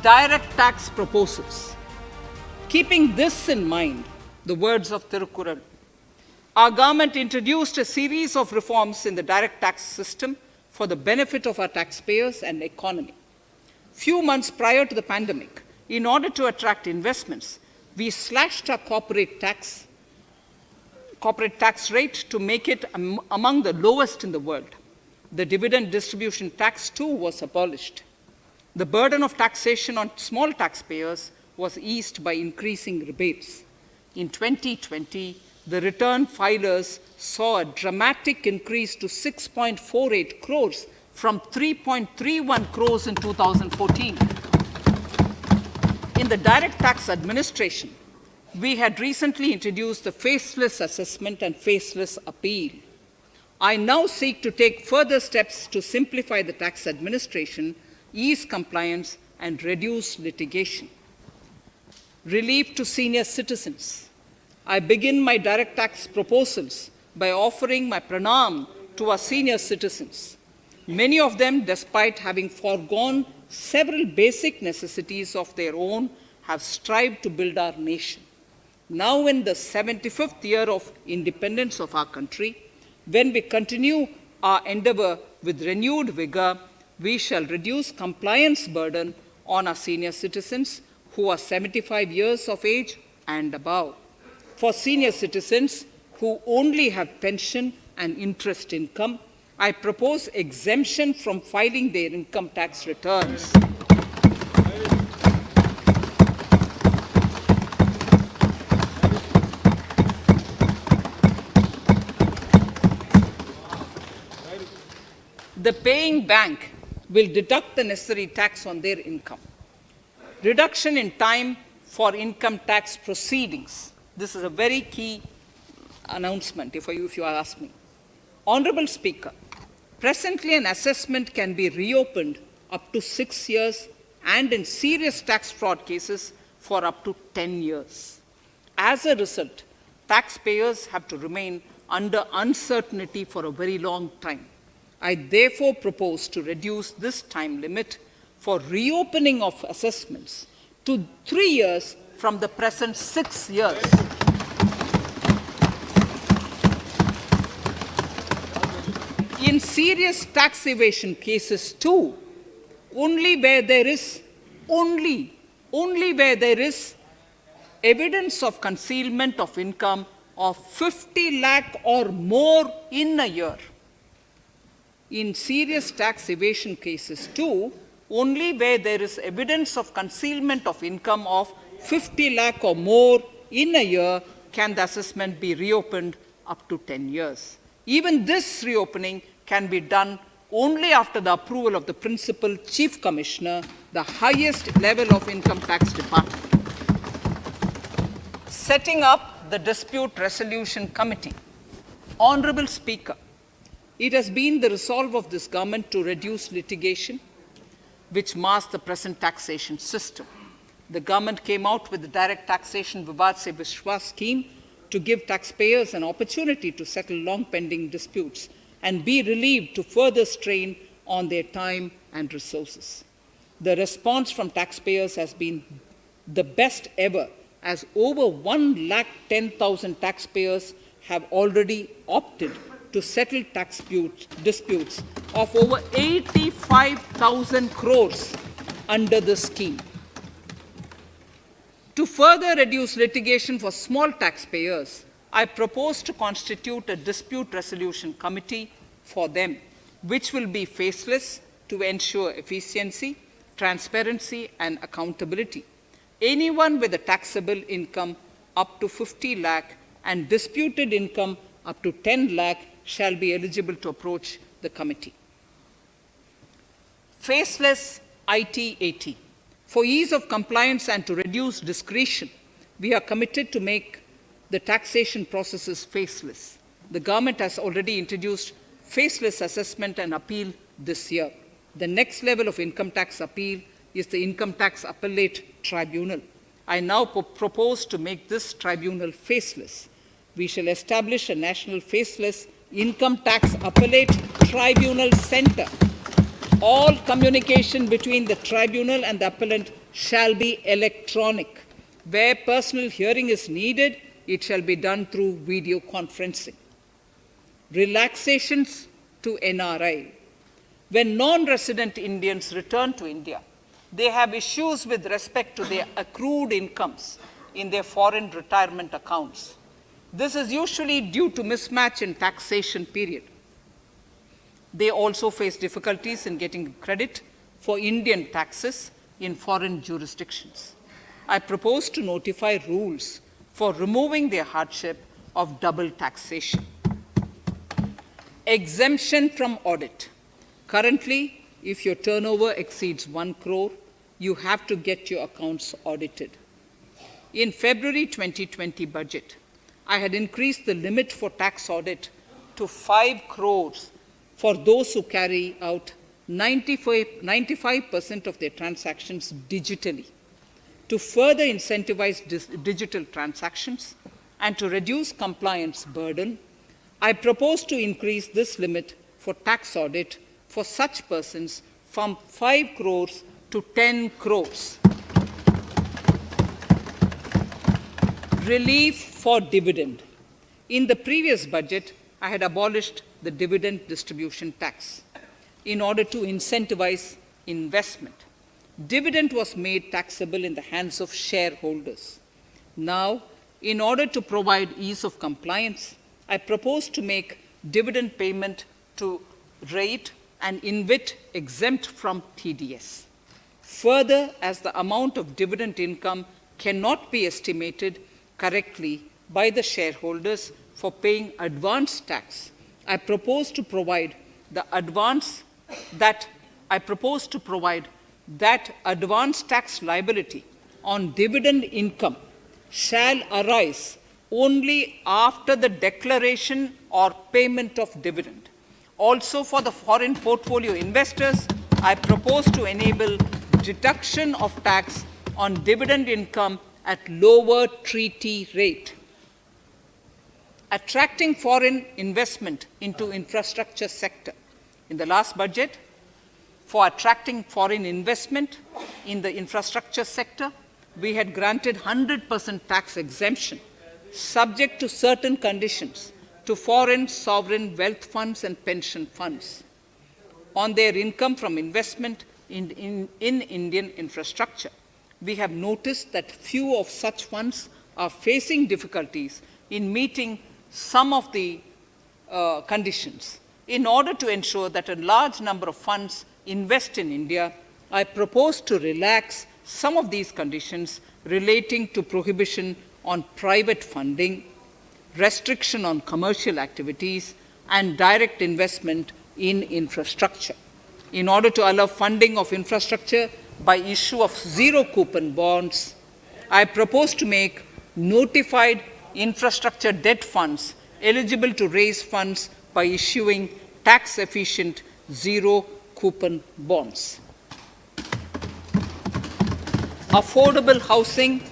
direct tax proposals. Keeping this in mind, the words of Tirukkural, our government introduced a series of reforms in the direct tax system for the benefit of our taxpayers and economy. Few months prior to the pandemic, in order to attract investments, we slashed our corporate tax rate to make it among the lowest in the world. The dividend distribution tax too was abolished. The burden of taxation on small taxpayers was eased by increasing rebates. In 2020, the return filers saw a dramatic increase to 6.48 crores from 3.31 crores in 2014. In the direct tax administration, we had recently introduced the faceless assessment and faceless appeal. I now seek to take further steps to simplify the tax administration, ease compliance, and reduce litigation. Relief to senior citizens. I begin my direct tax proposals by offering my pranam to our senior citizens. Many of them, despite having foregone several basic necessities of their own, have strived to build our nation. Now, in the 75th year of independence of our country, when we continue our endeavor with renewed vigor, we shall reduce compliance burden on our senior citizens who are 75 years of age and above. For senior citizens who only have pension and interest income, I propose exemption from filing their income tax returns. The paying bank will deduct the necessary tax on their income. Reduction in time for income tax proceedings. This is a very key announcement, if you ask me. Honorable Speaker, presently an assessment can be reopened up to 6 years and in serious tax fraud cases for up to 10 years. As a result, taxpayers have to remain under uncertainty for a very long time. I therefore propose to reduce this time limit for reopening of assessments to 3 years from the present 6 years. In serious tax evasion cases too, only where there is evidence of concealment of income of 50 lakh or more in a year. In serious tax evasion cases too, only where there is evidence of concealment of income of 50 lakh or more in a year can the assessment be reopened up to 10 years. Even this reopening can be done only after the approval of the Principal Chief Commissioner, the highest level of Income Tax Department. Setting up the Dispute Resolution Committee. Honorable Speaker, it has been the resolve of this government to reduce litigation, which mars the present taxation system. The government came out with the Direct Taxation Vivad Se Vishwas scheme to give taxpayers an opportunity to settle long-pending disputes and be relieved to further strain on their time and resources. The response from taxpayers has been the best ever, as over 110,000 taxpayers have already opted to settle tax disputes of over 85,000 crores under the scheme. To further reduce litigation for small taxpayers, I propose to constitute a dispute resolution committee for them, which will be faceless to ensure efficiency, transparency, and accountability. Anyone with a taxable income up to 50 lakh and disputed income up to 10 lakh shall be eligible to approach the committee. Faceless IT-AT. For ease of compliance and to reduce discretion, we are committed to make the taxation processes faceless. The government has already introduced faceless assessment and appeal this year. The next level of income tax appeal is the Income Tax Appellate Tribunal. I now propose to make this tribunal faceless. We shall establish a national faceless Income Tax Appellate Tribunal Center All communication between the tribunal and the appellant shall be electronic. Where personal hearing is needed, it shall be done through video conferencing. Relaxations to NRI. When non-resident Indians return to India, they have issues with respect to their accrued incomes in their foreign retirement accounts. This is usually due to mismatch in taxation period. They also face difficulties in getting credit for Indian taxes in foreign jurisdictions. I propose to notify rules for removing their hardship of double taxation. Exemption from audit. Currently, if your turnover exceeds 1 crore, you have to get your accounts audited. In February 2020 budget, I had increased the limit for tax audit to 5 crores for those who carry out 95% of their transactions digitally. To further incentivize digital transactions and to reduce compliance burden, I propose to increase this limit for tax audit for such persons from 5 crores to 10 crores. Relief for dividend. In the previous budget, I had abolished the dividend distribution tax in order to incentivize investment. Dividend was made taxable in the hands of shareholders. Now, in order to provide ease of compliance, I propose to make dividend payment to rate and INVIT exempt from TDS. Further, as the amount of dividend income cannot be estimated correctly by the shareholders for paying advance tax, I propose to provide that advance tax liability on dividend income shall arise only after the declaration or payment of dividend. Also, for the foreign portfolio investors, I propose to enable deduction of tax on dividend income at lower treaty rate. Attracting foreign investment into infrastructure sector. In the last budget, for attracting foreign investment in the infrastructure sector, we had granted 100% tax exemption, subject to certain conditions, to foreign sovereign wealth funds and pension funds on their income from investment in Indian infrastructure. We have noticed that few of such funds are facing difficulties in meeting some of the conditions. In order to ensure that a large number of funds invest in India, I propose to relax some of these conditions relating to prohibition on private funding, restriction on commercial activities, and direct investment in infrastructure. In order to allow funding of infrastructure by issue of zero-coupon bonds, I propose to make notified infrastructure debt funds eligible to raise funds by issuing tax-efficient zero-coupon bonds. Affordable housing